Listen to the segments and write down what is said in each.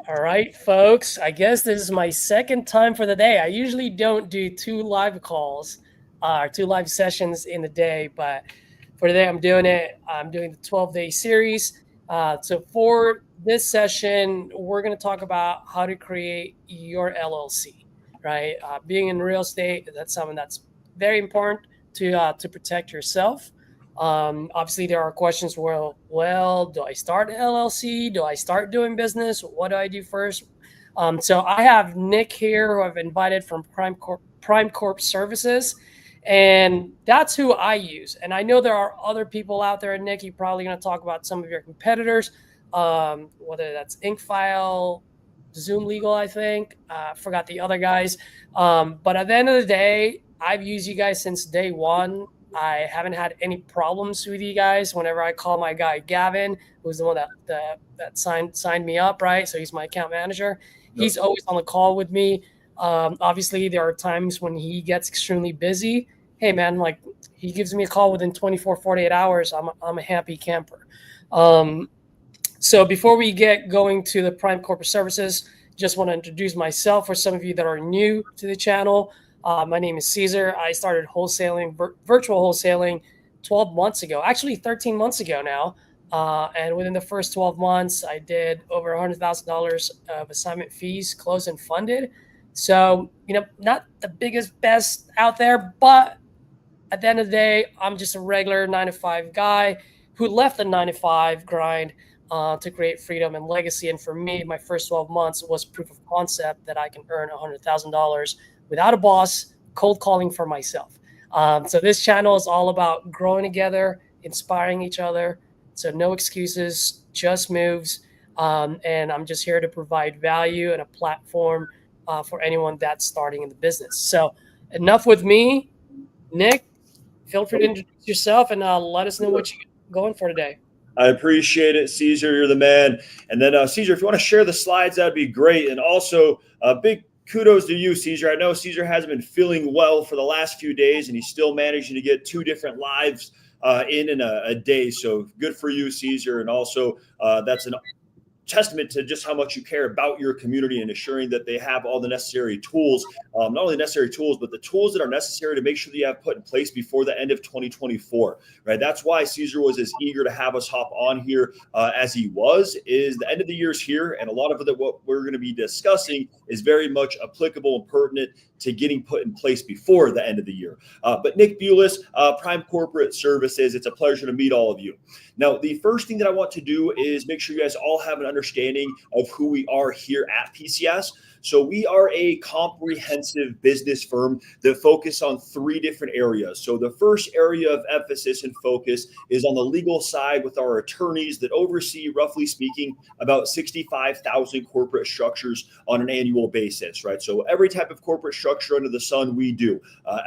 All right, folks. I guess this is my second time for the day. I usually don't do two live calls or two live sessions in the day, but for today I'm doing it. I'm doing the 12-day series. So for this session, we're going to talk about how to create your LLC, right? Being in real estate, that's something that's very important to protect yourself. Obviously, there are questions. Well, do I start an LLC? Do I start doing business? What do I do first? So I have Nick here, who I've invited from Prime Corp Services, and that's who I use. And I know there are other people out there. Nick, you're probably going to talk about some of your competitors, whether that's InkFile, Zoom Legal, I think. Forgot the other guys. But at the end of the day, I've used you guys since day one. I haven't had any problems with you guys. Whenever I call my guy Gavin, who's the one that signed me up, right? So he's my account manager. Yep. He's always on the call with me. Obviously, there are times when he gets extremely busy. Hey, man, like he gives me a call within 24, 48 hours. I'm a happy camper. So before we get going to the Prime Corporate Services, just want to introduce myself for some of you that are new to the channel. My name is Caesar. I started wholesaling, virtual wholesaling 12 months ago, actually 13 months ago now. And within the first 12 months, I did over $100,000 of assignment fees closed and funded. So, not the biggest, best out there, but at the end of the day, I'm just a regular 9 to 5 guy who left the 9 to 5 grind to create freedom and legacy. And for me, my first 12 months was proof of concept that I can earn $100,000 without a boss, cold calling for myself. So this channel is all about growing together, inspiring each other. So no excuses, just moves. And I'm just here to provide value and a platform for anyone that's starting in the business. So enough with me. Nick, feel free to introduce yourself and let us know what you're going for today. I appreciate it, Caesar. You're the man. And then, Caesar, if you want to share the slides, that'd be great. And also, big kudos to you, Caesar. I know Caesar hasn't been feeling well for the last few days, and he's still managing to get 2 different lives in a day. So good for you, Caesar. And also, that's an testament to just how much you care about your community and assuring that they have all the necessary tools, not only necessary tools, but the tools that are necessary to make sure that you have put in place before the end of 2024, right? That's why Caesar was as eager to have us hop on here as he was, is the end of the year is here. And a lot of what we're going to be discussing is very much applicable and pertinent to getting put in place before the end of the year. But Nick Bulis, Prime Corporate Services, it's a pleasure to meet all of you. Now, the first thing that I want to do is make sure you guys all have an understanding of who we are here at PCS. So we are a comprehensive business firm that focus on 3 different areas. So the first area of emphasis and focus is on the legal side with our attorneys that oversee, roughly speaking, about 65,000 corporate structures on an annual basis, right? So every type of corporate structure under the sun we do,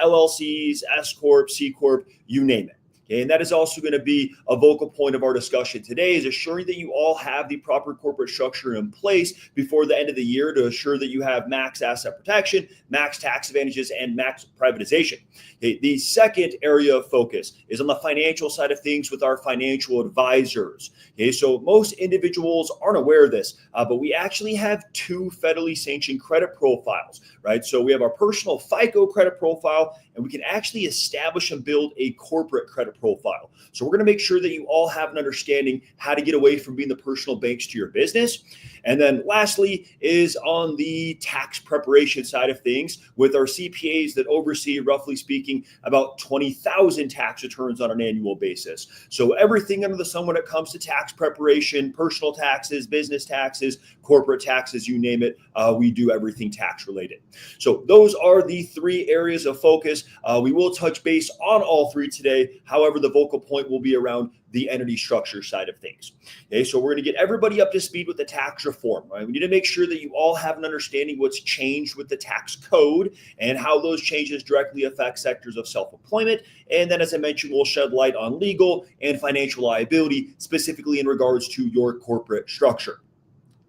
LLCs, S Corp, C Corp, you name it. Okay, and that is also going to be a vocal point of our discussion today, is assuring that you all have the proper corporate structure in place before the end of the year to assure that you have max asset protection, max tax advantages, and max privatization. Okay, the second area of focus is on the financial side of things with our financial advisors. Okay, so most individuals aren't aware of this, but we actually have 2 federally sanctioned credit profiles, right? So we have our personal FICO credit profile, and we can actually establish and build a corporate credit profile. So we're going to make sure that you all have an understanding how to get away from being the personal banks to your business. And then lastly is on the tax preparation side of things with our CPAs that oversee, roughly speaking, about 20,000 tax returns on an annual basis. So everything under the sun when it comes to tax preparation, personal taxes, business taxes, corporate taxes, you name it, we do everything tax related. So those are the 3 areas of focus. We will touch base on all 3 today. However, the vocal point will be around the entity structure side of things. Okay, so we're going to get everybody up to speed with the tax reform, right? We need to make sure that you all have an understanding what's changed with the tax code and how those changes directly affect sectors of self-employment. And then, as I mentioned, we'll shed light on legal and financial liability, specifically in regards to your corporate structure.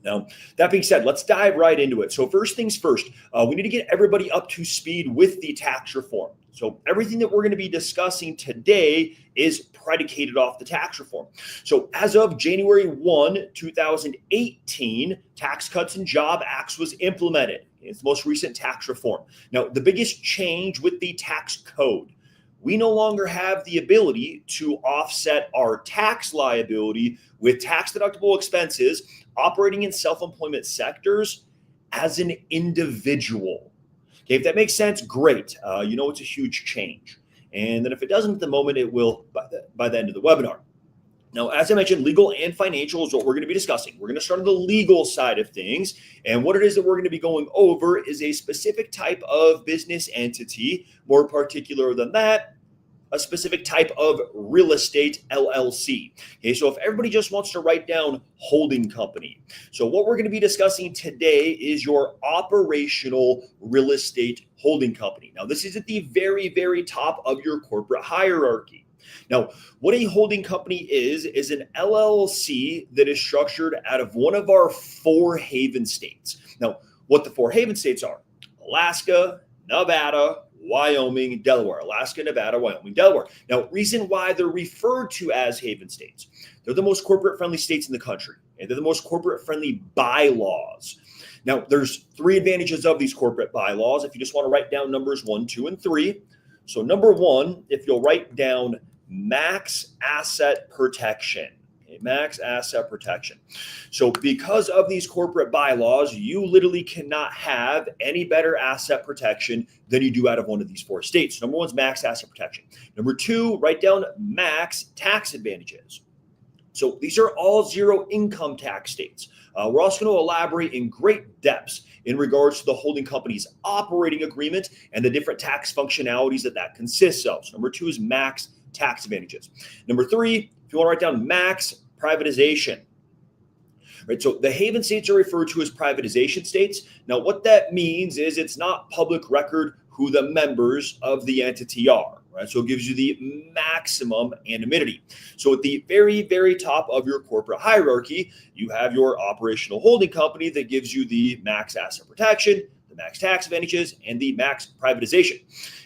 Now, that being said, let's dive right into it. So first things first, we need to get everybody up to speed with the tax reform. So everything that we're going to be discussing today is predicated off the tax reform. So as of January 1, 2018, Tax Cuts and Job Acts was implemented. It's the most recent tax reform. Now, the biggest change with the tax code, we no longer have the ability to offset our tax liability with tax deductible expenses operating in self-employment sectors as an individual. Okay, if that makes sense, great. It's a huge change. And then if it doesn't at the moment, it will by the end of the webinar. Now, as I mentioned, legal and financial is what we're going to be discussing. We're going to start on the legal side of things. And what it is that we're going to be going over is a specific type of business entity. More particular than that, a specific type of real estate LLC. Okay, so if everybody just wants to write down holding company. So what we're going to be discussing today is your operational real estate holding company. Now, this is at the very, very top of your corporate hierarchy. Now, what a holding company is an LLC that is structured out of one of our 4 haven states. Now, what the 4 haven states are: Alaska, Nevada, Wyoming, Delaware. Alaska, Nevada, Wyoming, Delaware. Now, reason why they're referred to as haven states, they're the most corporate-friendly states in the country, and they're the most corporate-friendly bylaws. Now, there's 3 advantages of these corporate bylaws if you just want to write down numbers 1, 2, and 3. So number 1, if you'll write down max asset protection. Max asset protection. So because of these corporate bylaws, you literally cannot have any better asset protection than you do out of one of these 4 states. Number 1 is max asset protection. Number 2, write down max tax advantages. So these are all 0 income tax states. We're also going to elaborate in great depths in regards to the holding company's operating agreement and the different tax functionalities that consists of. So number 2 is max tax advantages. Number 3, if you want to write down max privatization. Right, so the haven states are referred to as privatization states. Now, what that means is it's not public record who the members of the entity are. Right, so it gives you the maximum anonymity. So at the very, very top of your corporate hierarchy, you have your operational holding company that gives you the max asset protection, the max tax advantages, and the max privatization.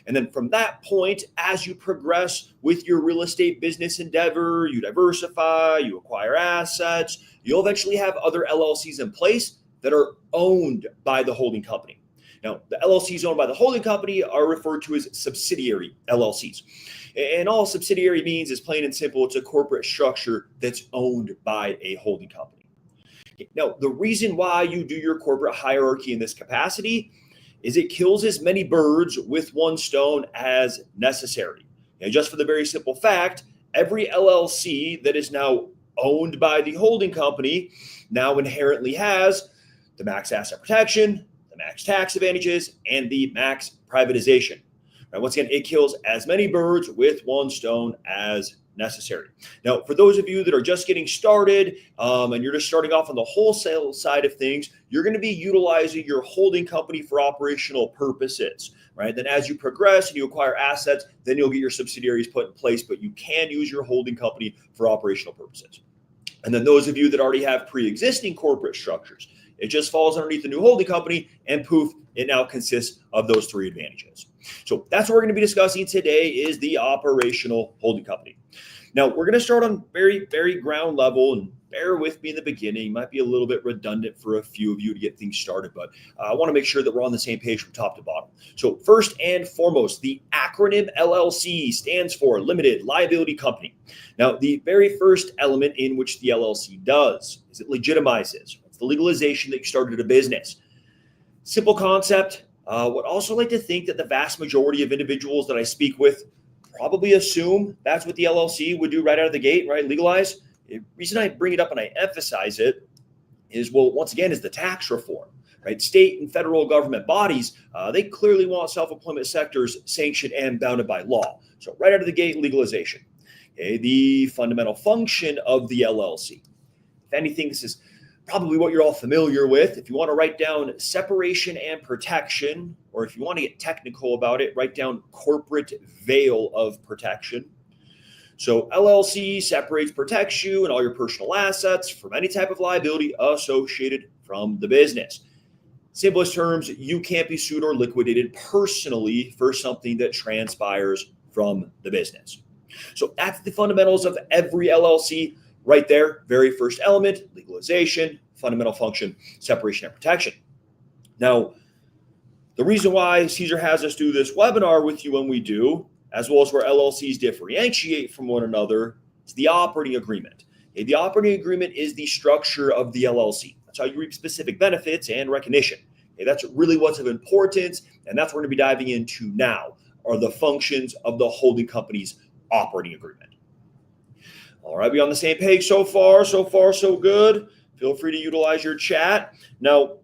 And then from that point, as you progress with your real estate business endeavor, you diversify, you acquire assets, you'll eventually have other LLCs in place that are owned by the holding company. Now, the LLCs owned by the holding company are referred to as subsidiary LLCs. And all subsidiary means is plain and simple, it's a corporate structure that's owned by a holding company. Now, the reason why you do your corporate hierarchy in this capacity is it kills as many birds with one stone as necessary. And just for the very simple fact, every LLC that is now owned by the holding company now inherently has the max asset protection, the max tax advantages, and the max privatization. Right, once again, it kills as many birds with one stone as necessary. Now, for those of you that are just getting started and you're just starting off on the wholesale side of things, you're going to be utilizing your holding company for operational purposes, right? Then as you progress and you acquire assets, then you'll get your subsidiaries put in place, but you can use your holding company for operational purposes. And then those of you that already have pre-existing corporate structures, it just falls underneath the new holding company, and poof, it now consists of those 3 advantages. So that's what we're going to be discussing today is the operational holding company. Now, we're going to start on very, very ground level, and bear with me in the beginning. Might be a little bit redundant for a few of you to get things started, but I want to make sure that we're on the same page from top to bottom. So first and foremost, the acronym LLC stands for Limited Liability Company. Now, the very first element in which the LLC does is it legitimizes. It's the legalization that you started a business. Simple concept. Would also like to think that the vast majority of individuals that I speak with probably assume that's what the LLC would do right out of the gate, right? Legalize. The reason I bring it up and I emphasize it is, well, once again, is the tax reform, right? State and federal government bodies, they clearly want self-employment sectors sanctioned and bounded by law. So right out of the gate, legalization. Okay, the fundamental function of the LLC. If anything, this is probably what you're all familiar with. If you want to write down separation and protection, or if you want to get technical about it, write down corporate veil of protection. So LLC separates, protects you and all your personal assets from any type of liability associated from the business. Simplest terms, you can't be sued or liquidated personally for something that transpires from the business. So that's the fundamentals of every LLC right there. Very first element, legalization, fundamental function, separation and protection. Now, the reason why Caesar has us do this webinar with you when we do, as well as where LLCs differentiate from one another, is the operating agreement. Okay, the operating agreement is the structure of the LLC. That's how you reap specific benefits and recognition. Okay, that's really what's of importance, and that's what we're going to be diving into now, are the functions of the holding company's operating agreement. All right, we on the same page so far, so good. Feel free to utilize your chat. Now,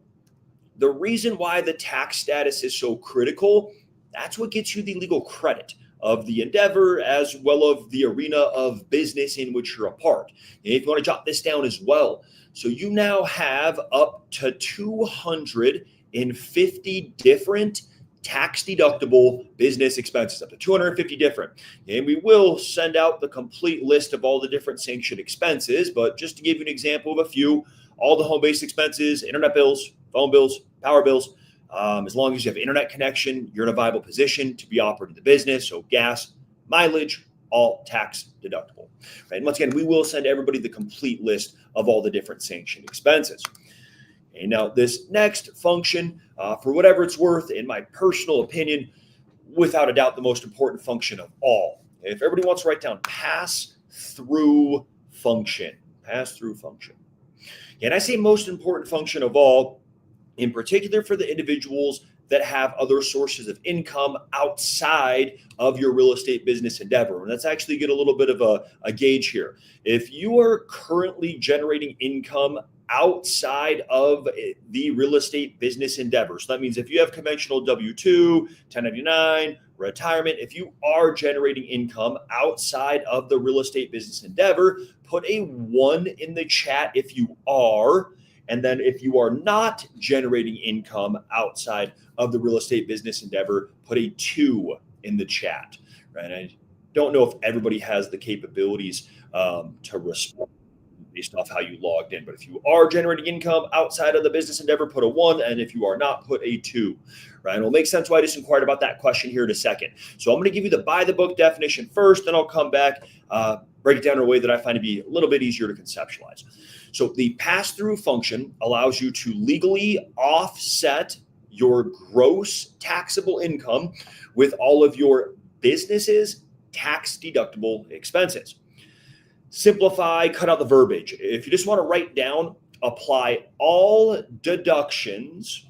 the reason why the tax status is so critical, that's what gets you the legal credit of the endeavor as well as the arena of business in which you're a part. And if you want to jot this down as well, so you now have up to 250 different tax deductible business expenses, up to 250 different. And we will send out the complete list of all the different sanctioned expenses, but just to give you an example of a few, all the home-based expenses, internet bills, phone bills, power bills, as long as you have internet connection, you're in a viable position to be operating the business. So gas, mileage, all tax deductible. Right? And once again, we will send everybody the complete list of all the different sanctioned expenses. And now this next function, for whatever it's worth, in my personal opinion, without a doubt, the most important function of all. If everybody wants to write down pass-through function, pass-through function. And I say most important function of all, in particular for the individuals that have other sources of income outside of your real estate business endeavor. And let's actually get a little bit of a gauge here. If you are currently generating income outside of the real estate business endeavor, so that means if you have conventional W-2, 1099, retirement, if you are generating income outside of the real estate business endeavor, put a 1 in the chat if you are. And then if you are not generating income outside of the real estate business endeavor, put a 2 in the chat. Right? I don't know if everybody has the capabilities to respond based off how you logged in. But if you are generating income outside of the business endeavor, put a 1. And if you are not, put a 2. Right? And it'll make sense why I just inquired about that question here in a second. So I'm going to give you the by the book definition first, then I'll come back, break it down in a way that I find to be a little bit easier to conceptualize. So the pass-through function allows you to legally offset your gross taxable income with all of your business's tax-deductible expenses. Simplify, cut out the verbiage. If you just want to write down, apply all deductions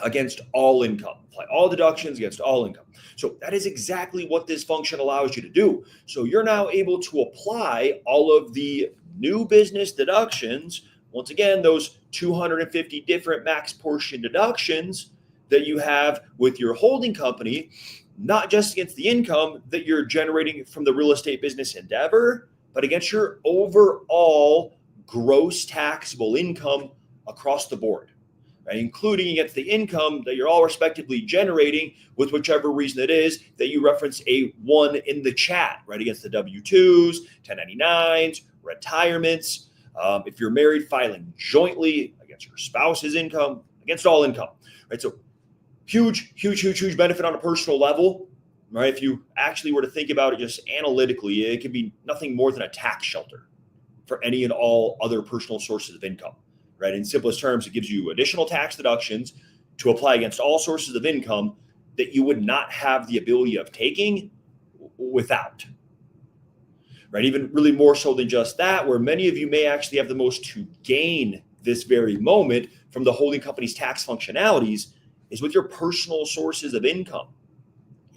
against all income. Apply all deductions against all income. So that is exactly what this function allows you to do. So you're now able to apply all of the new business deductions, once again, those 250 different max portion deductions that you have with your holding company, not just against the income that you're generating from the real estate business endeavor, but against your overall gross taxable income across the board, right? Including against the income that you're all respectively generating with whichever reason it is that you reference a 1 in the chat, right? Against the W-2s, 1099s, retirements. If you're married, filing jointly against your spouse's income, against all income, right? So huge benefit on a personal level, right? If you actually were to think about it just analytically, it could be nothing more than a tax shelter for any and all other personal sources of income, right? In simplest terms, it gives you additional tax deductions to apply against all sources of income that you would not have the ability of taking without. Right? Even really more so than just that, where many of you may actually have the most to gain this very moment from the holding company's tax functionalities is with your personal sources of income.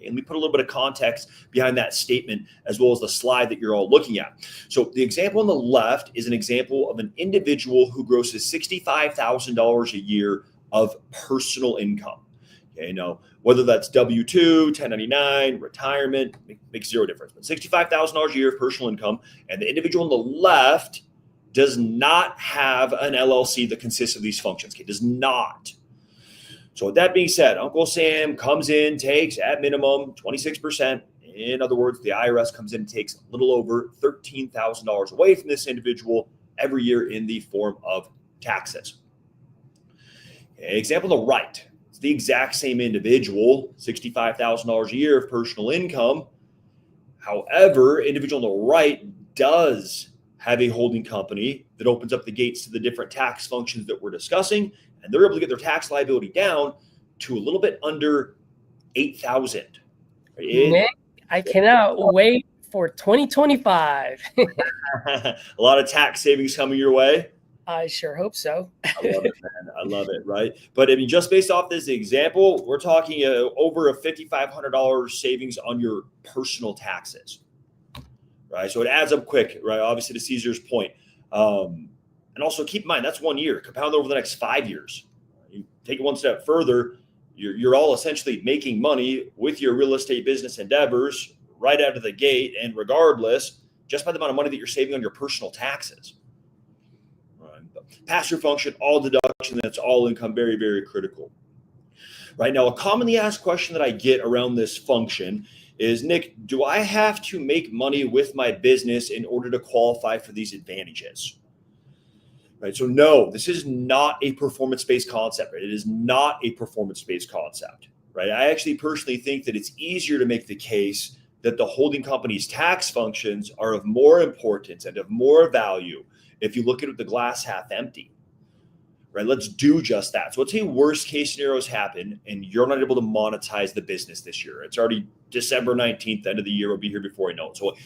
And we put a little bit of context behind that statement as well as the slide that you're all looking at. So the example on the left is an example of an individual who grosses $65,000 a year of personal income. Okay, now whether that's W-2, 1099, retirement, makes zero difference. But $65,000 a year of personal income, and the individual on the left does not have an LLC that consists of these functions. Okay, does not. So with that being said, Uncle Sam comes in, takes at minimum 26%, In other words, the IRS comes in and takes a little over $13,000 away from this individual every year in the form of taxes. Example on the right, it's the exact same individual, $65,000 a year of personal income. However, individual on the right does have a holding company that opens up the gates to the different tax functions that we're discussing, and they're able to get their tax liability down to a little bit under $8,000. Nick, I cannot wait for 2025. A lot of tax savings coming your way. I sure hope so. I love it, man. I love it, right? But I mean, just based off this example, we're talking over a $5,500 savings on your personal taxes, right? So it adds up quick, right? Obviously, to Caesar's point. And also keep in mind, that's 1 year. Compound over the next 5 years. You take it one step further, you're all essentially making money with your real estate business endeavors right out of the gate, and regardless, just by the amount of money that you're saving on your personal taxes. Pass-through function, all deduction, that's all income, very, very critical. Right now, a commonly asked question that I get around this function is, Nick, do I have to make money with my business in order to qualify for these advantages? Right. So no, this is not a performance-based concept. Right? It is not a performance-based concept. Right. I actually personally think that it's easier to make the case that the holding company's tax functions are of more importance and of more value if you look at the glass half empty. Right. Let's do just that. So let's say worst case scenarios happen and you're not able to monetize the business this year. It's already December 19th, end of the year. We'll be here before I know it. So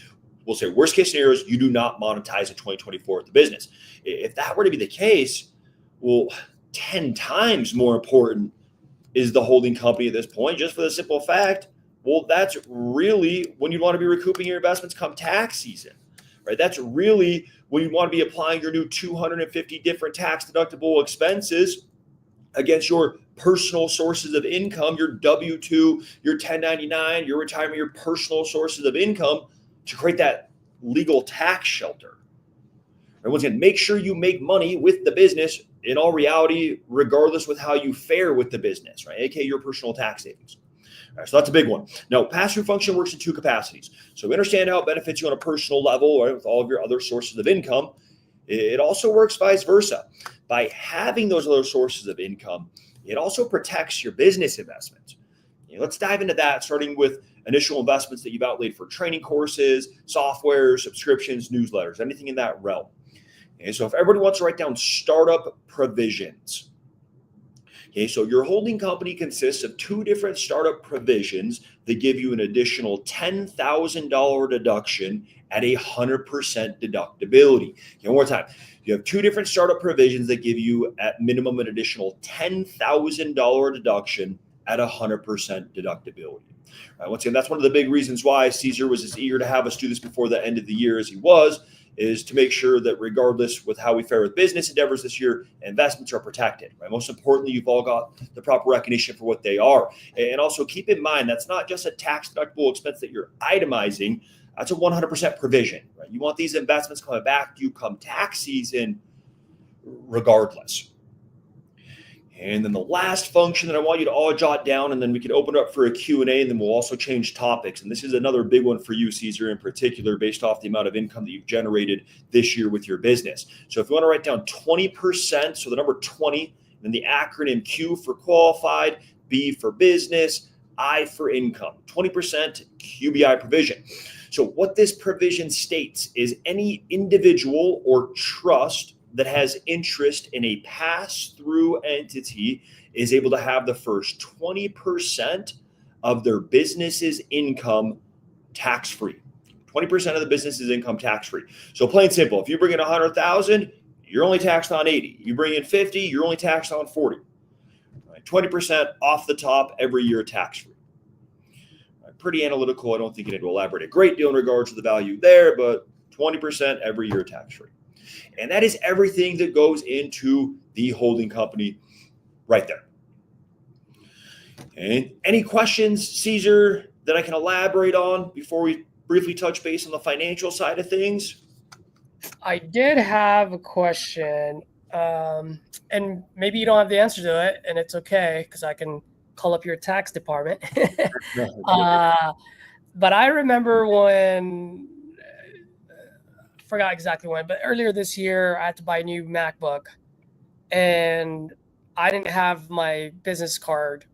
we'll say worst case scenarios, you do not monetize in 2024 with the business. If that were to be the case, well, 10 times more important is the holding company at this point, just for the simple fact, well, that's really when you want to be recouping your investments come tax season, right? That's really when you want to be applying your new 250 different tax deductible expenses against your personal sources of income, your W-2, your 1099, your retirement, your personal sources of income to create that legal tax shelter. And once again, make sure you make money with the business in all reality, regardless with how you fare with the business, right? AKA your personal tax savings. All right, so that's a big one. Now, pass-through function works in two capacities. So we understand how it benefits you on a personal level, right, with all of your other sources of income. It also works vice versa. By having those other sources of income, it also protects your business investments. Let's dive into that, starting with initial investments that you've outlaid for training courses, software, subscriptions, newsletters, anything in that realm. Okay, so if everybody wants to write down startup provisions. Okay, so your holding company consists of two different startup provisions that give you an additional $10,000 deduction at 100% deductibility. Okay, one more time. You have two different startup provisions that give you at minimum an additional $10,000 deduction at 100% deductibility. Right, once again, that's one of the big reasons why Caesar was as eager to have us do this before the end of the year as he was, is to make sure that regardless with how we fare with business endeavors this year, investments are protected. Right? Most importantly, you've all got the proper recognition for what they are. And also keep in mind, that's not just a tax deductible expense that you're itemizing. That's a 100% provision. Right? You want these investments coming back to you come tax season regardless. And then the last function that I want you to all jot down, and then we can open it up for a Q&A, and then we'll also change topics. And this is another big one for you, Caesar, in particular, based off the amount of income that you've generated this year with your business. So if you want to write down 20%, so the number 20, then the acronym Q for qualified, B for business, I for income, 20% QBI provision. So what this provision states is any individual or trust that has interest in a pass-through entity is able to have the first 20% of their business's income tax-free. 20% of the business's income tax-free. So plain simple, if you bring in 100,000, you're only taxed on 80. You bring in 50, you're only taxed on 40. Right? 20% off the top every year tax-free. Right? Pretty analytical. I don't think you need to elaborate a great deal in regards to the value there, but 20% every year tax-free. And that is everything that goes into the holding company right there. Okay. Any questions, Caesar, that I can elaborate on before we briefly touch base on the financial side of things? I did have a question, and maybe you don't have the answer to it, and it's okay because I can call up your tax department. But I remember when, forgot exactly when, but earlier this year, I had to buy a new MacBook, and I didn't have my business card.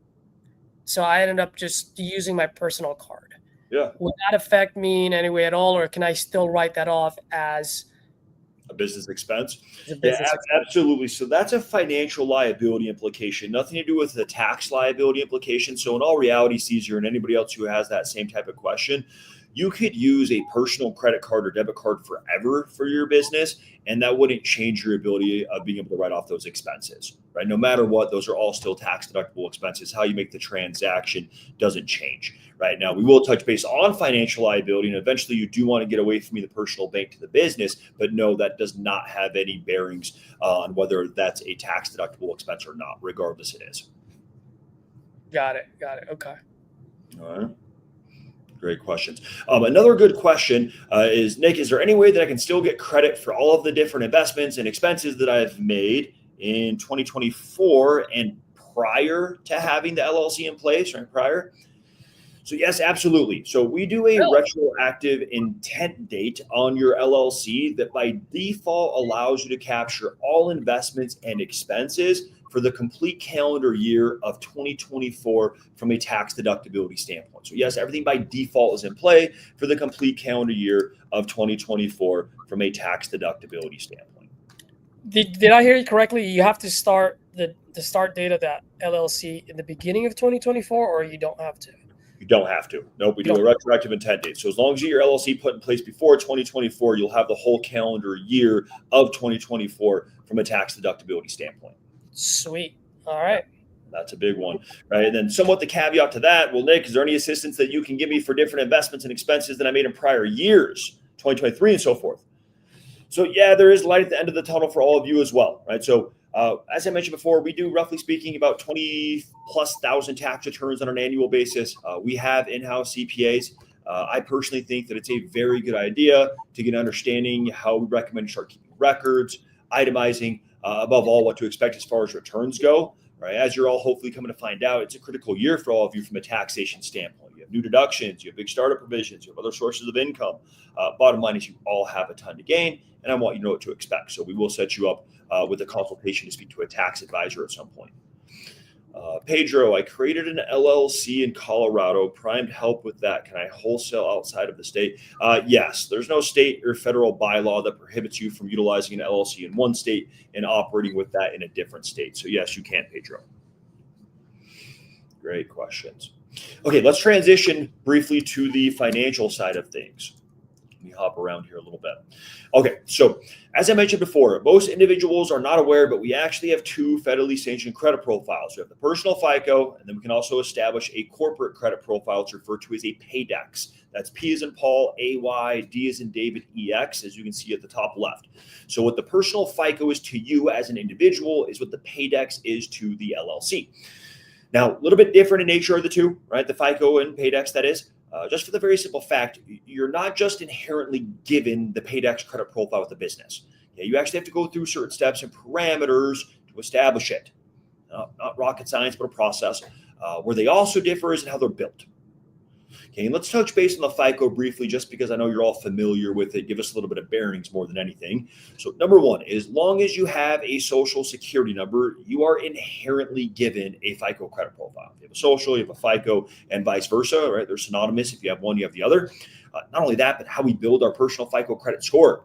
So I ended up just using my personal card. Yeah. Would that affect me in any way at all, or can I still write that off as A business expense? a Yeah, business expense? absolutely. So that's a financial liability implication, nothing to do with the tax liability implication. So in all reality, Caesar, and anybody else who has that same type of question, you could use a personal credit card or debit card forever for your business, and that wouldn't change your ability of being able to write off those expenses, right? No matter what, those are all still tax deductible expenses. How you make the transaction doesn't change. Right now, we will touch base on financial liability, and eventually you do want to get away from the personal bank to the business, but no, that does not have any bearings on whether that's a tax deductible expense or not. Regardless, it is. Got it. Okay. All right. Great questions. Another good question is, Nick, is there any way that I can still get credit for all of the different investments and expenses that I've made in 2024 and prior to having the LLC in place, right? Prior? So yes, absolutely. So we do a Really? retroactive intent date on your LLC that by default allows you to capture all investments and expenses for the complete calendar year of 2024 from a tax deductibility standpoint. So yes, everything by default is in play for the complete calendar year of 2024 from a tax deductibility standpoint. Did I hear you correctly? You have to start the start date of that LLC in the beginning of 2024, or you don't have to? You don't have to. Nope, we do a retroactive intent date. So as long as you get your LLC put in place before 2024, you'll have the whole calendar year of 2024 from a tax deductibility standpoint. Sweet. All right. That's a big one, right? And then somewhat the caveat to that, well, Nick, is there any assistance that you can give me for different investments and expenses that I made in prior years, 2023 and so forth? So yeah, there is light at the end of the tunnel for all of you as well, right? So as I mentioned before, we do, roughly speaking, about 20,000+ tax returns on an annual basis. We have in-house CPAs. I personally think that it's a very good idea to get an understanding how we recommend start keeping records, itemizing, above all, what to expect as far as returns go. Right? As you're all hopefully coming to find out, it's a critical year for all of you from a taxation standpoint. You have new deductions, you have big startup provisions, you have other sources of income. Bottom line is you all have a ton to gain, and I want you to know what to expect. So we will set you up with a consultation to speak to a tax advisor at some point. Pedro, I created an LLC in Colorado, primed help with that. Can I wholesale outside of the state? Yes, there's no state or federal bylaw that prohibits you from utilizing an LLC in one state and operating with that in a different state. So yes, you can, Pedro. Great questions. Okay, let's transition briefly to the financial side of things. Let me hop around here a little bit. Okay, so as I mentioned before, most individuals are not aware, but we actually have two federally sanctioned credit profiles. We have the personal FICO, and then we can also establish a corporate credit profile. It's referred to as a PAYDEX. That's P as in Paul, AY, D as in David, EX, as you can see at the top left. So what the personal FICO is to you as an individual is what the PAYDEX is to the LLC. Now, a little bit different in nature of the two, right? The FICO and PAYDEX, that is. Just for the very simple fact, you're not just inherently given the PAYDEX credit profile with the business. Okay, you actually have to go through certain steps and parameters to establish it. Not rocket science, but a process. Where they also differ is in how they're built. Okay, and let's touch base on the FICO briefly, just because I know you're all familiar with it. Give us a little bit of bearings more than anything. So number one, as long as you have a social security number, you are inherently given a FICO credit profile. You have a social, you have a FICO, and vice versa, right? They're synonymous. If you have one, you have the other. Not only that, but how we build our personal FICO credit score.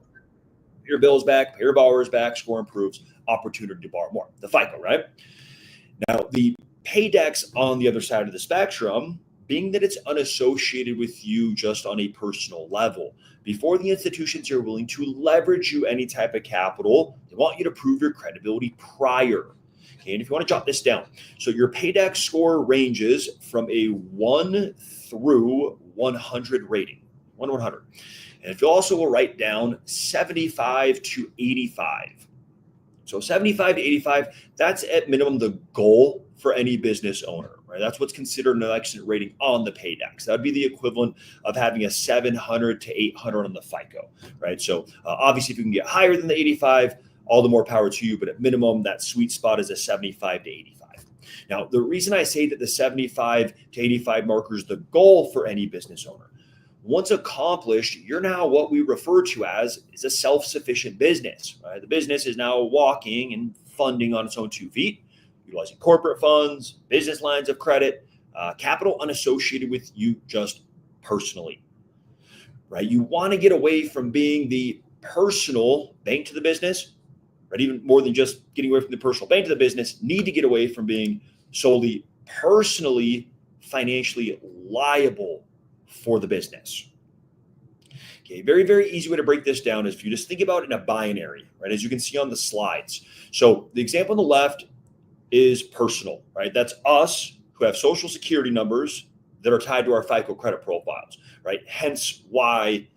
Pay your bills back, pay your borrowers back, score improves, opportunity to borrow more. The FICO, right? Now, the PAYDEX on the other side of the spectrum, being that it's unassociated with you just on a personal level. Before the institutions are willing to leverage you any type of capital, they want you to prove your credibility prior. Okay, and if you want to jot this down, so your PAYDEX score ranges from a 1 through 100 rating, 1 to 100. And if you also will write down 75 to 85. So 75 to 85, that's at minimum the goal for any business owner, right? That's what's considered an excellent rating on the PAYDEX. That would be the equivalent of having a 700 to 800 on the FICO, right? So obviously, if you can get higher than the 85, all the more power to you. But at minimum, that sweet spot is a 75 to 85. Now, the reason I say that the 75 to 85 marker is the goal for any business owner, Once accomplished, you're now what we refer to as is a self-sufficient business. Right? The business is now walking and funding on its own 2 feet, utilizing corporate funds, business lines of credit, capital unassociated with you just personally. Right? You want to get away from being the personal bank to the business, right? Even more than just getting away from the personal bank to the business, need to get away from being solely personally financially liable for the business. Okay, very, very easy way to break this down is if you just think about it in a binary, right? As you can see on the slides. So the example on the left is personal, right? That's us who have social security numbers that are tied to our FICO credit profiles, right? Hence why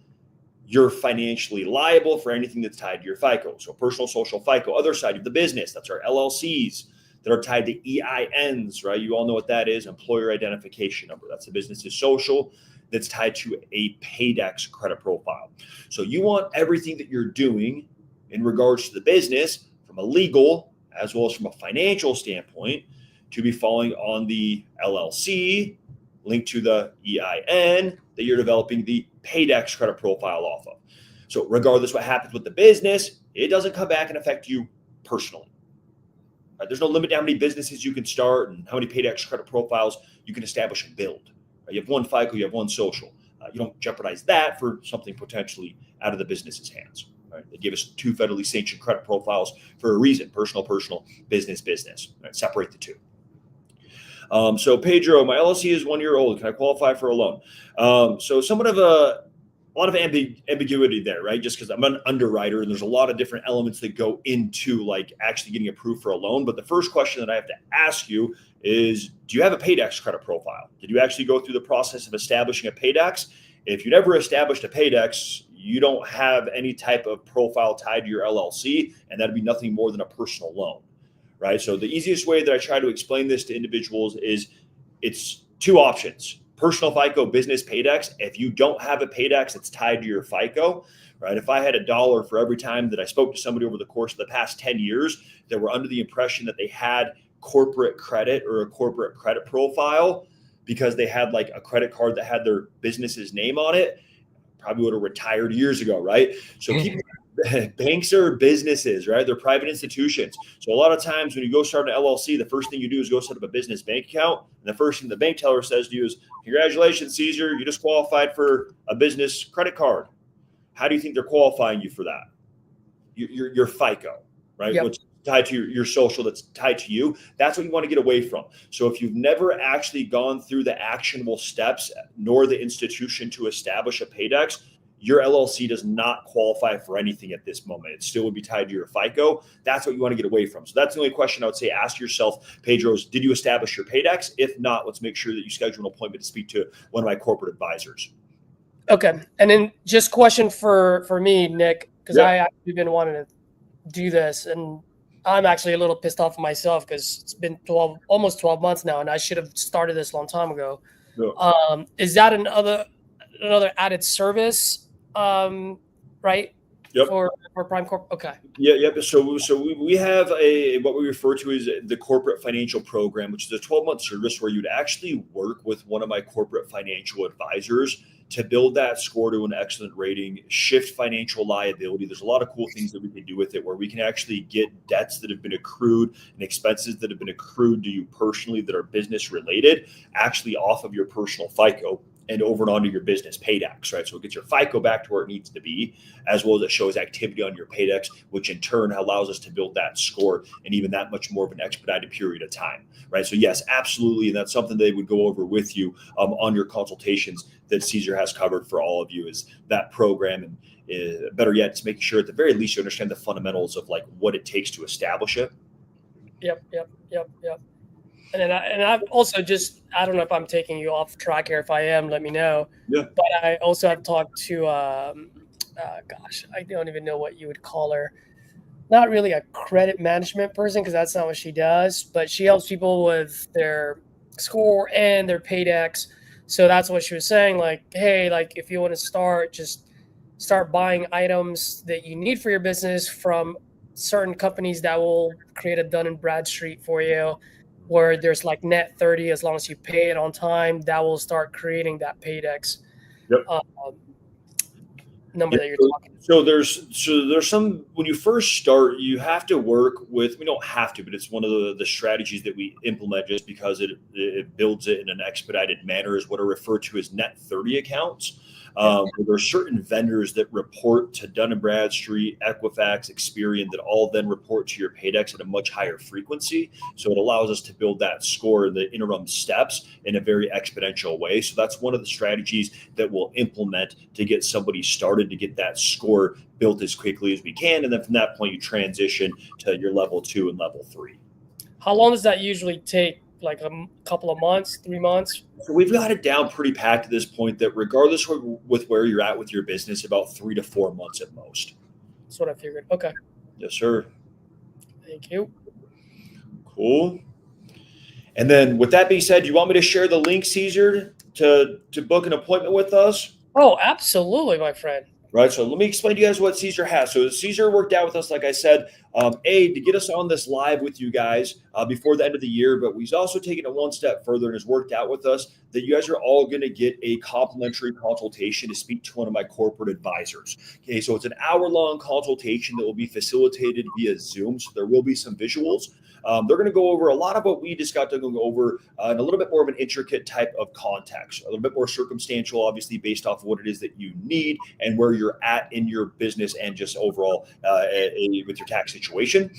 you're financially liable for anything that's tied to your FICO. So personal, social, FICO. Other side of the business, that's our LLCs that are tied to EINs, right? You all know what that is, employer identification number. That's the business's social that's tied to a PAYDEX credit profile. So you want everything that you're doing in regards to the business from a legal as well as from a financial standpoint to be falling on the LLC linked to the EIN that you're developing the PAYDEX credit profile off of. So regardless what happens with the business, it doesn't come back and affect you personally. Right? There's no limit to how many businesses you can start and how many PAYDEX credit profiles you can establish and build. Right? You have one FICO, you have one social. You don't jeopardize that for something potentially out of the business's hands. Right? They give us 2 federally sanctioned credit profiles for a reason: personal, business. Right? Separate the 2. So Pedro, my LLC is 1 year old. Can I qualify for a loan? So somewhat of a lot of ambiguity there, right? Just because I'm an underwriter and there's a lot of different elements that go into like actually getting approved for a loan. But the first question that I have to ask you is, do you have a PAYDEX credit profile? Did you actually go through the process of establishing a PAYDEX? If you never established a PAYDEX, you don't have any type of profile tied to your LLC, and that'd be nothing more than a personal loan. Right. So the easiest way that I try to explain this to individuals is it's 2 options: personal FICO, business PAYDEX. If you don't have a PAYDEX that's tied to your FICO, right? If I had $1 for every time that I spoke to somebody over the course of the past 10 years that were under the impression that they had corporate credit or a corporate credit profile because they had like a credit card that had their business's name on it, probably would have retired years ago, right? So keep banks are businesses, right? They're private institutions. So a lot of times when you go start an LLC, the first thing you do is go set up a business bank account. And the first thing the bank teller says to you is, congratulations, Caesar, you just qualified for a business credit card. How do you think they're qualifying you for that? Your FICO, right? Yep. Which is tied to your social, that's tied to you. That's what you want to get away from. So if you've never actually gone through the actionable steps nor the institution to establish a PAYDEX, your LLC does not qualify for anything at this moment. It still would be tied to your FICO. That's what you want to get away from. So that's the only question I would say ask yourself, Pedro, is did you establish your PAYDEX? If not, let's make sure that you schedule an appointment to speak to one of my corporate advisors. Okay. And then just question for me, Nick, because I actually been wanting to do this, and I'm actually a little pissed off of myself because it's been almost 12 months now, and I should have started this a long time ago. Yeah. Is that another added service? Right? Yep. For Prime Corp. Okay. Yeah. Yep. So we have what we refer to as the corporate financial program, which is a 12-month service where you'd actually work with one of my corporate financial advisors to build that score to an excellent rating, shift financial liability. There's a lot of cool things that we can do with it, where we can actually get debts that have been accrued and expenses that have been accrued to you personally that are business related actually off of your personal FICO and over and onto your business PAYDEX, right? So it gets your FICO back to where it needs to be, as well as it shows activity on your PAYDEX, which in turn allows us to build that score and even that much more of an expedited period of time, right? So yes, absolutely. And that's something they would go over with you on your consultations that Caesar has covered for all of you, is that program. And better yet, it's making sure at the very least you understand the fundamentals of like what it takes to establish it. Yep. And I've also just, I don't know if I'm taking you off track here. If I am, let me know. Yeah. But I also have talked to, gosh, I don't even know what you would call her. Not really a credit management person, because that's not what she does, but she helps people with their score and their PAYDEX. So that's what she was saying. Like, hey, like if you want to just start buying items that you need for your business from certain companies that will create a Dun & Bradstreet for you, where there's like net 30 as long as you pay it on time, that will start creating that PAYDEX. Yep. Number Yeah, that you're talking. so there's some, when you first start, you have to work with, we don't have to, but it's one of the strategies that we implement just because it builds it in an expedited manner, is what are referred to as net 30 accounts. Where there are certain vendors that report to Dun & Bradstreet, Equifax, Experian, that all then report to your Paydex at a much higher frequency. So it allows us to build that score in the interim steps in a very exponential way. So that's one of the strategies that we'll implement to get somebody started, to get that score built as quickly as we can. And then from that point, you transition to your level 2 and level 3. How long does that usually take? Like a couple of months, 3 months? So we've got it down pretty packed at this point, that regardless with where you're at with your business, about 3 to 4 months at most. That's what I figured. Okay. Yes, sir. Thank you. Cool. And then with that being said, do you want me to share the link, Caesar, to book an appointment with us? Oh, absolutely, my friend. Right. So let me explain to you guys what Caesar has. So Caesar worked out with us, like I said, to get us on this live with you guys before the end of the year. But he's also taken it one step further and has worked out with us that you guys are all going to get a complimentary consultation to speak to one of my corporate advisors. Okay. So it's an hour-long consultation that will be facilitated via Zoom. So there will be some visuals. They're going to go over a lot of what we just got to go over in a little bit more of an intricate type of context, a little bit more circumstantial, obviously based off of what it is that you need and where you're at in your business and just overall with your tax situation.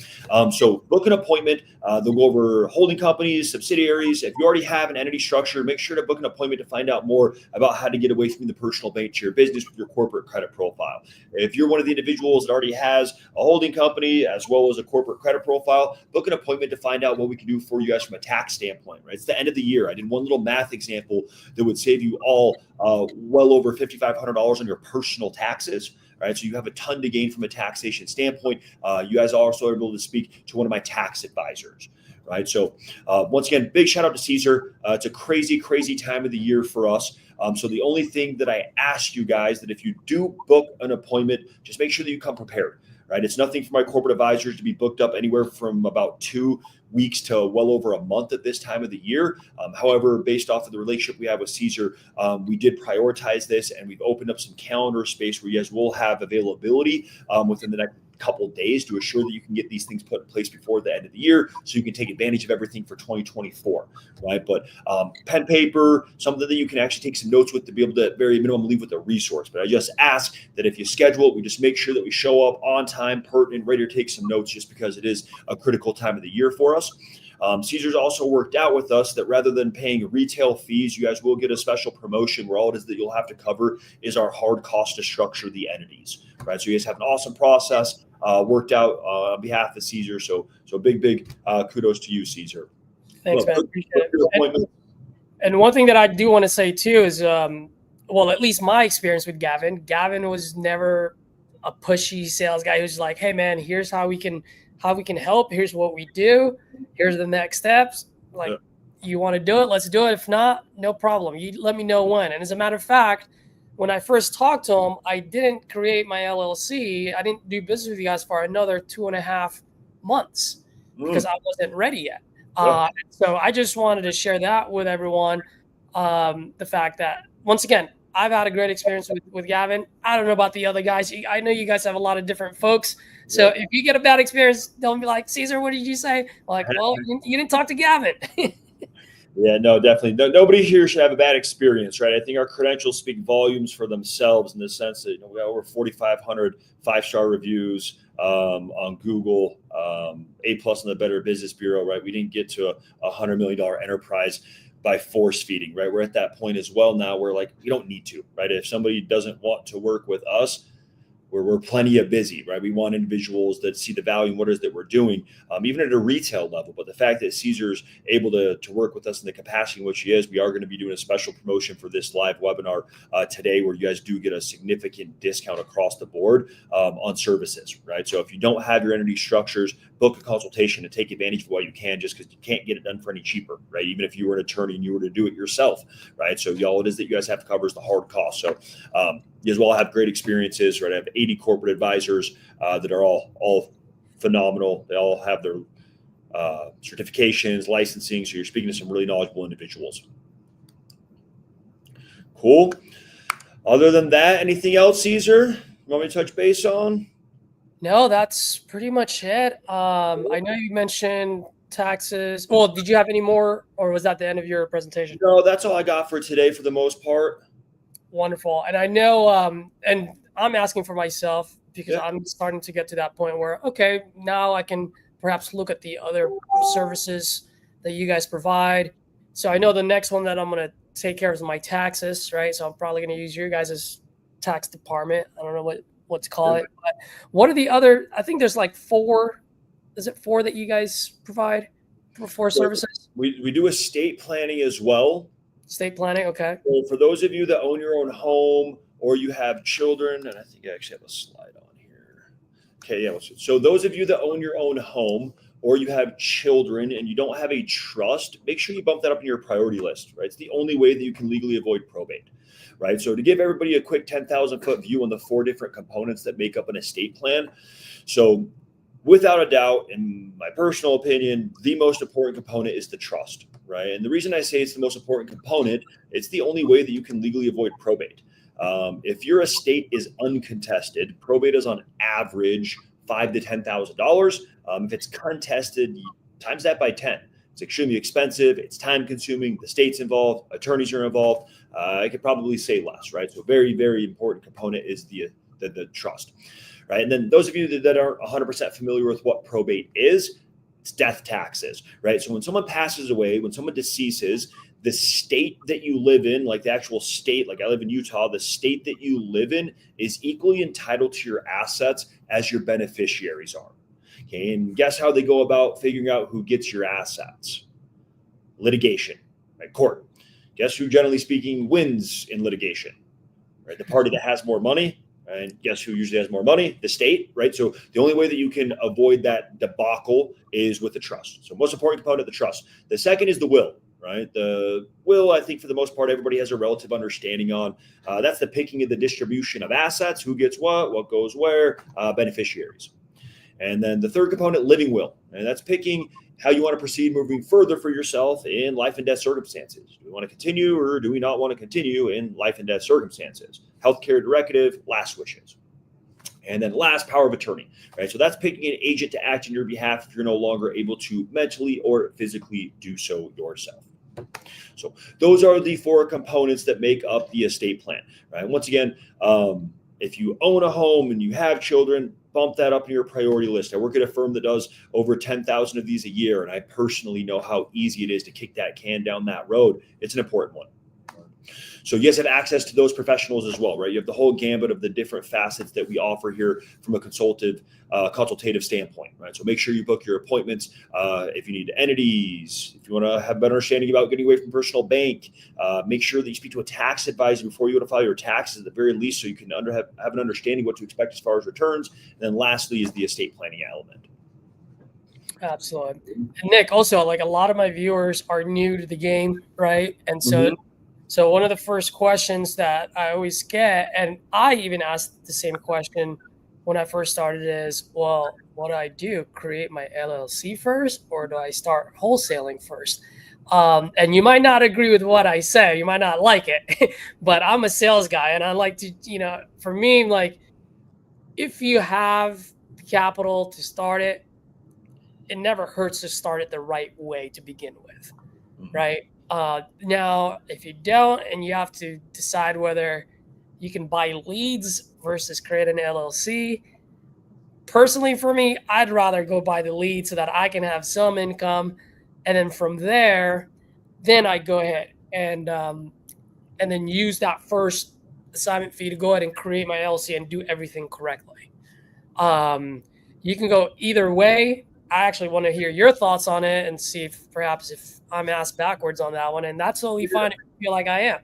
So book an appointment. They'll go over holding companies, subsidiaries. If you already have an entity structure, make sure to book an appointment to find out more about how to get away from the personal bank to your business with your corporate credit profile. If you're one of the individuals that already has a holding company as well as a corporate credit profile, book an appointment to find out what we can do for you guys from a tax standpoint, right? It's the end of the year. I did one little math example that would save you all well over $5,500 on your personal taxes. Right, so you have a ton to gain from a taxation standpoint. You guys are also able to speak to one of my tax advisors. Right. So once again, big shout out to Caesar. It's a crazy, crazy time of the year for us. So the only thing that I ask you guys, that if you do book an appointment, just make sure that you come prepared. Right. It's nothing for my corporate advisors to be booked up anywhere from about 2 weeks to well over a month at this time of the year. However, based off of the relationship we have with Caesar, we did prioritize this, and we've opened up some calendar space where you guys will have availability within the next couple of days to assure that you can get these things put in place before the end of the year, so you can take advantage of everything for 2024, right? But pen, paper, something that you can actually take some notes with, to be able to, at very minimum, leave with a resource. But I just ask that if you schedule it, we just make sure that we show up on time, pertinent, ready to take some notes, just because it is a critical time of the year for us. Caesar's also worked out with us that rather than paying retail fees, you guys will get a special promotion where all it is that you'll have to cover is our hard cost to structure the entities, right? So you guys have an awesome process worked out on behalf of Caesar. So big kudos to you, Caesar. Thanks, man. Appreciate it. And one thing that I do want to say too is, well, at least my experience with Gavin. Gavin was never a pushy sales guy who's like, "Hey, man, here's how we can help. Here's what we do. Here's the next steps. Like, you want to do it? Let's do it. If not, no problem. You let me know when." And as a matter of fact, when I first talked to him, I didn't create my LLC. I didn't do business with you guys for another 2.5 months because I wasn't ready yet. So I just wanted to share that with everyone. The fact that, once again, I've had a great experience with Gavin. I don't know about the other guys. I know you guys have a lot of different folks. So if you get a bad experience, don't be like, "Caesar, what did you say?" Like, well, you didn't talk to Gavin. Yeah, no, definitely. Nobody here should have a bad experience, right? I think our credentials speak volumes for themselves in the sense that we got over 4,500 5-star reviews on Google, A+ on the Better Business Bureau, right? We didn't get to a $100 million enterprise by force feeding, right? We're at that point as well now where, like, we don't need to, right? If somebody doesn't want to work with us, we're plenty of busy, right? We want individuals that see the value in what it is that we're doing, even at a retail level. But the fact that Caesar's able to work with us in the capacity in which he is, we are going to be doing a special promotion for this live webinar today, where you guys do get a significant discount across the board on services, right? So if you don't have your entity structures, book a consultation and take advantage of what you can, just because you can't get it done for any cheaper, right? Even if you were an attorney and you were to do it yourself, right? So all it is that you guys have to cover is the hard cost. So you as well have great experiences, right? I have 80 corporate advisors that are all phenomenal. They all have their certifications, licensing. So you're speaking to some really knowledgeable individuals. Cool. Other than that, anything else, Caesar? You want me to touch base on? No, that's pretty much it. I know you mentioned taxes. Well, did you have any more, or was that the end of your presentation? No, that's all I got for today for the most part. Wonderful. And I know, and I'm asking for myself because Yeah. I'm starting to get to that point where, okay, now I can perhaps look at the other services that you guys provide. So I know the next one that I'm going to take care of is my taxes, right? So I'm probably going to use your guys' tax department. I don't know what to call it. But what are the other, I think there's like four, is it four that you guys provide for four So services? we do estate planning as well. Estate planning, okay. So for those of you that own your own home or you have children, and I think I actually have a slide on here. Okay, yeah. So those of you that own your own home or you have children and you don't have a trust, make sure you bump that up in your priority list, right? It's the only way that you can legally avoid probate, right? So to give everybody a quick 10,000 foot view on the four different components that make up an estate plan. So without a doubt, in my personal opinion, the most important component is the trust, right? And the reason I say it's the most important component, it's the only way that you can legally avoid probate. If your estate is uncontested, probate is on average $5,000 to $10,000. If it's contested, times that by 10. It's extremely expensive. It's time consuming. The state's involved. Attorneys are involved. I could probably say less, right? So very, very important component is the trust. Right. And then those of you that aren't 100% familiar with what probate is, it's death taxes, right? So when someone passes away, when someone deceases, the state that you live in, like the actual state, like I live in Utah, the state that you live in is equally entitled to your assets as your beneficiaries are. Okay. And guess how they go about figuring out who gets your assets? Litigation, right? Court. Guess who, generally speaking, wins in litigation? Right? The party that has more money. And guess who usually has more money? The state, right? So the only way that you can avoid that debacle is with the trust. So most important component, the trust. The second is the will, right? The will, I think for the most part, everybody has a relative understanding on. That's the picking of the distribution of assets, who gets what goes where, beneficiaries. And then the third component, living will. And that's picking how you want to proceed moving further for yourself in life and death circumstances. Do we want to continue or do we not want to continue in life and death circumstances? Healthcare directive, last wishes. And then last, power of attorney, right? So that's picking an agent to act on your behalf if you're no longer able to mentally or physically do so yourself. So those are the four components that make up the estate plan, right? Once again, if you own a home and you have children, bump that up in your priority list. I work at a firm that does over 10,000 of these a year, and I personally know how easy it is to kick that can down that road. It's an important one. So you guys have access to those professionals as well, right? You have the whole gambit of the different facets that we offer here from a consultative standpoint, right? So make sure you book your appointments. If you need entities, if you want to have a better understanding about getting away from personal bank, make sure that you speak to a tax advisor before you go to file your taxes at the very least, so you can have an understanding what to expect as far as returns. And then lastly is the estate planning element. Absolutely. And Nick, also, like a lot of my viewers are new to the game, right? And so one of the first questions that I always get, and I even asked the same question when I first started, is, well, what do I do? Create my LLC first, or do I start wholesaling first? And you might not agree with what I say. You might not like it, but I'm a sales guy, and I like to, for me, like, if you have capital to start it, it never hurts to start it the right way to begin with, right? Now, if you don't, and you have to decide whether you can buy leads versus create an LLC, personally for me, I'd rather go buy the lead so that I can have some income, and then from there, then I go ahead and then use that first assignment fee to go ahead and create my LLC and do everything correctly. You can go either way. I actually want to hear your thoughts on it and see if perhaps if I'm asked backwards on that one, and that's totally fine if you feel like I am.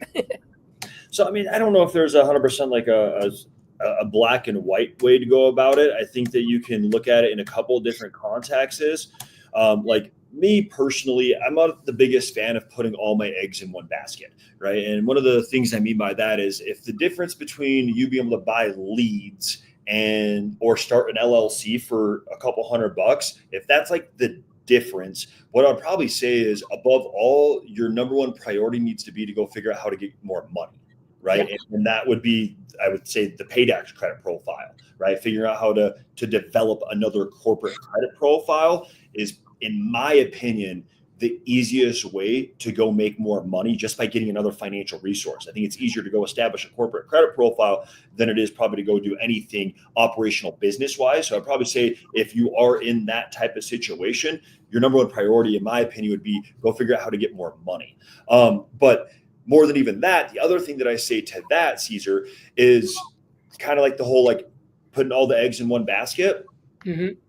So, I mean, I don't know if there's 100% like a black and white way to go about it. I think that you can look at it in a couple of different contexts. Like me personally, I'm not the biggest fan of putting all my eggs in one basket, right? And one of the things I mean by that is if the difference between you being able to buy leads or start an LLC for a couple $100, if that's like the difference, what I'd probably say is above all, your number one priority needs to be to go figure out how to get more money, right? Yeah. And that would be, I would say, the paid act credit profile, right? Figuring out how to develop another corporate credit profile is, in my opinion, the easiest way to go make more money just by getting another financial resource. I think it's easier to go establish a corporate credit profile than it is probably to go do anything operational business wise. So I'd probably say if you are in that type of situation, your number one priority, in my opinion, would be go figure out how to get more money. But more than even that, the other thing that I say to that, Caesar, is kind of like the whole like putting all the eggs in one basket. Mm-hmm.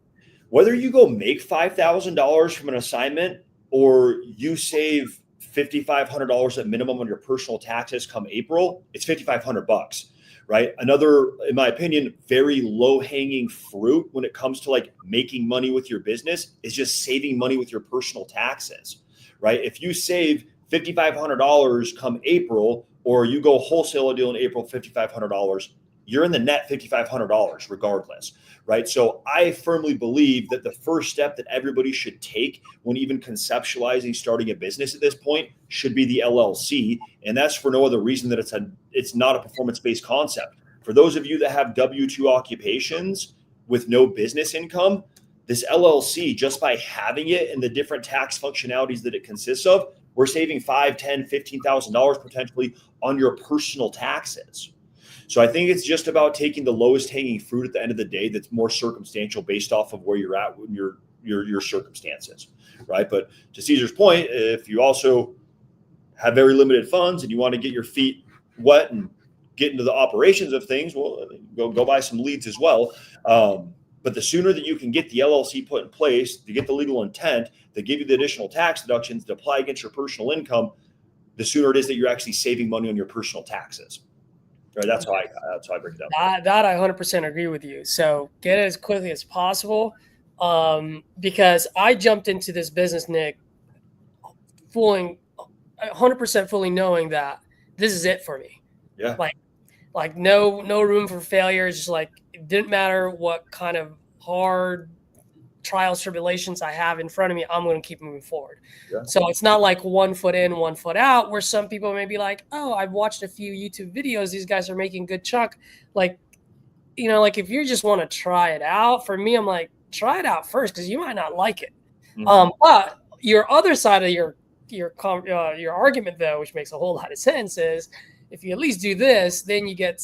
Whether you go make $5,000 from an assignment or you save $5,500 at minimum on your personal taxes come April, it's $5,500, right? Another, in my opinion, very low hanging fruit when it comes to like making money with your business is just saving money with your personal taxes, right? If you save $5,500 come April, or you go wholesale a deal in April, $5,500, you're in the net $5,500 regardless, right? So I firmly believe that the first step that everybody should take when even conceptualizing starting a business at this point should be the LLC. And that's for no other reason that it's not a performance-based concept. For those of you that have W-2 occupations with no business income, this LLC, just by having it and the different tax functionalities that it consists of, we're saving $5,000, $10,000, $15,000 potentially on your personal taxes. So I think it's just about taking the lowest hanging fruit at the end of the day that's more circumstantial based off of where you're at in your circumstances, right? But to Caesar's point, if you also have very limited funds and you want to get your feet wet and get into the operations of things, well, go buy some leads as well. But the sooner that you can get the LLC put in place, to get the legal intent, to give you the additional tax deductions to apply against your personal income, the sooner it is that you're actually saving money on your personal taxes. Right, that's how I break it down. That I 100% agree with you. So get it as quickly as possible, because I jumped into this business, Nick, 100% fully knowing that this is it for me. Yeah. Like no room for failure. It's just like it didn't matter what kind of hard trials, tribulations I have in front of me, I'm going to keep moving forward. Yeah. So it's not like 1 foot in, 1 foot out, where some people may be like, oh, I've watched a few YouTube videos. These guys are making good chunk. Like, like if you just want to try it out, for me, I'm like, try it out first because you might not like it. Mm-hmm. But your other side of your argument, though, which makes a whole lot of sense, is if you at least do this, then you get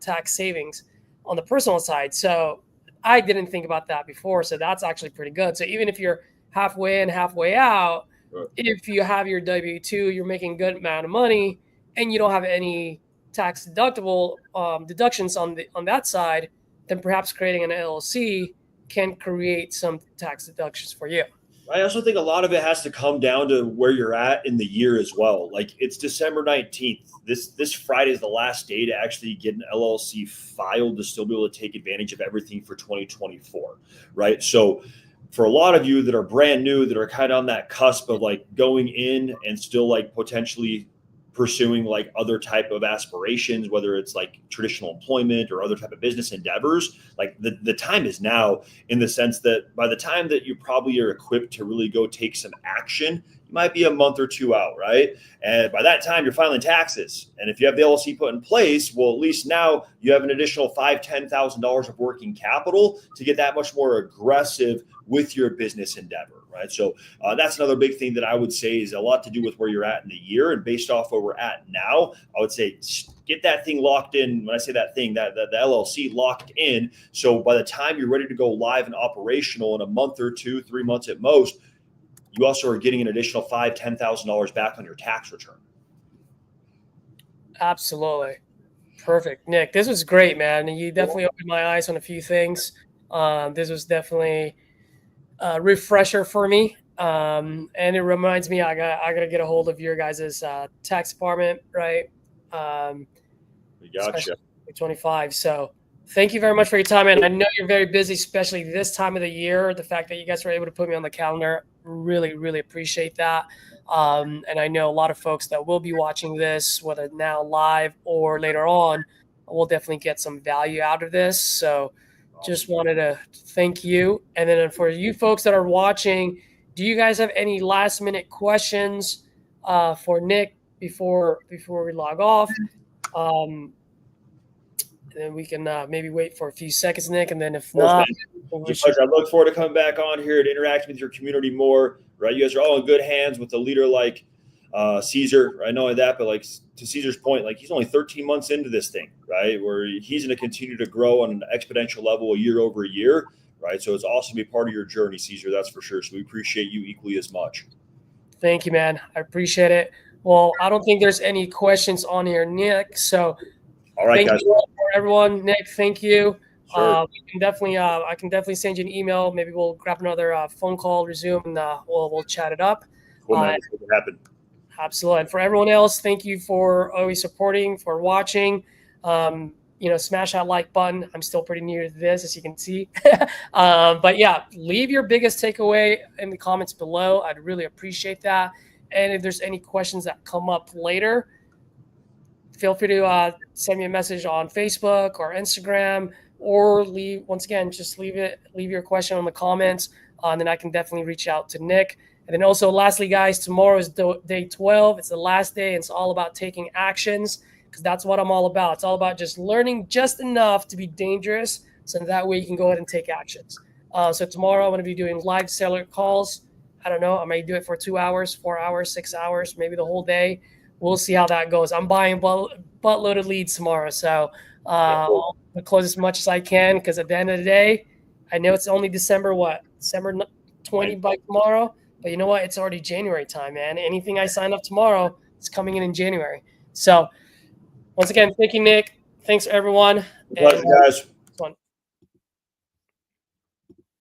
tax savings on the personal side. So I didn't think about that before, so that's actually pretty good. So even if you're halfway in, halfway out, Right. if you have your W-2, you're making a good amount of money, and you don't have any tax deductible deductions on that side, then perhaps creating an LLC can create some tax deductions for you. I also think a lot of it has to come down to where you're at in the year as well. Like it's December 19th. This Friday is the last day to actually get an LLC filed to still be able to take advantage of everything for 2024, right? So for a lot of you that are brand new, that are kind of on that cusp of like going in and still like potentially pursuing like other type of aspirations, whether it's like traditional employment or other type of business endeavors, like the time is now, in the sense that by the time that you probably are equipped to really go take some action, you might be a month or two out, right? And by that time you're filing taxes. And if you have the LLC put in place, well, at least now you have an additional $5,000, $10,000 of working capital to get that much more aggressive with your business endeavor, right? So that's another big thing that I would say is a lot to do with where you're at in the year. And based off where we're at now, I would say get that thing locked in. When I say that thing, that the LLC locked in. So by the time you're ready to go live and operational in a month or 2, 3 months at most, you also are getting an additional $5,000, $10,000 back on your tax return. Absolutely. Perfect. Nick, this was great, man. You definitely opened my eyes on a few things. This was definitely a refresher for me. And it reminds me, I gotta get a hold of your guys' tax department, right? We gotcha. 25. So thank you very much for your time. And I know you're very busy, especially this time of the year. The fact that you guys were able to put me on the calendar, really, really appreciate that. And I know a lot of folks that will be watching this, whether now live or later on, will definitely get some value out of this. So just wanted to thank you. And then for you folks that are watching, do you guys have any last minute questions for Nick before we log off? And then we can maybe wait for a few seconds, Nick, and then if Course, not, it's a pleasure. I look forward to coming back on here and interacting with your community more. Right, you guys are all in good hands with a leader like Caesar. I know that, but like to Caesar's point, like he's only 13 months into this thing, right? Where he's going to continue to grow on an exponential level year over year, right? So it's awesome to be part of your journey, Caesar. That's for sure. So we appreciate you equally as much. Thank you, man. I appreciate it. Well, I don't think there's any questions on here, Nick. So, all right, thank guys. you for everyone. Nick, thank you. Sure. We can definitely, I can definitely send you an email. Maybe we'll grab another phone call, resume, and we'll chat it up. Cool, man. Let's make it happen. Absolutely. And for everyone else, thank you for always supporting, for watching. Smash that like button. I'm still pretty new to this, as you can see. But yeah, leave your biggest takeaway in the comments below. I'd really appreciate that. And if there's any questions that come up later, feel free to send me a message on Facebook or Instagram, or just leave your question on the comments, and then I can definitely reach out to Nick. And then also, lastly, guys, tomorrow is day 12. It's the last day, and it's all about taking actions, because that's what I'm all about. It's all about just learning just enough to be dangerous, so that way you can go ahead and take actions. So tomorrow I'm going to be doing live seller calls. I don't know. I may do it for 2 hours, 4 hours, 6 hours, maybe the whole day. We'll see how that goes. I'm buying buttload of leads tomorrow, so I'll close as much as I can, because at the end of the day, I know it's only December 20 by tomorrow, but you know what? It's already January time, man. Anything I sign up tomorrow is coming in January. So once again, thank you, Nick. Thanks, everyone. Pleasure, guys.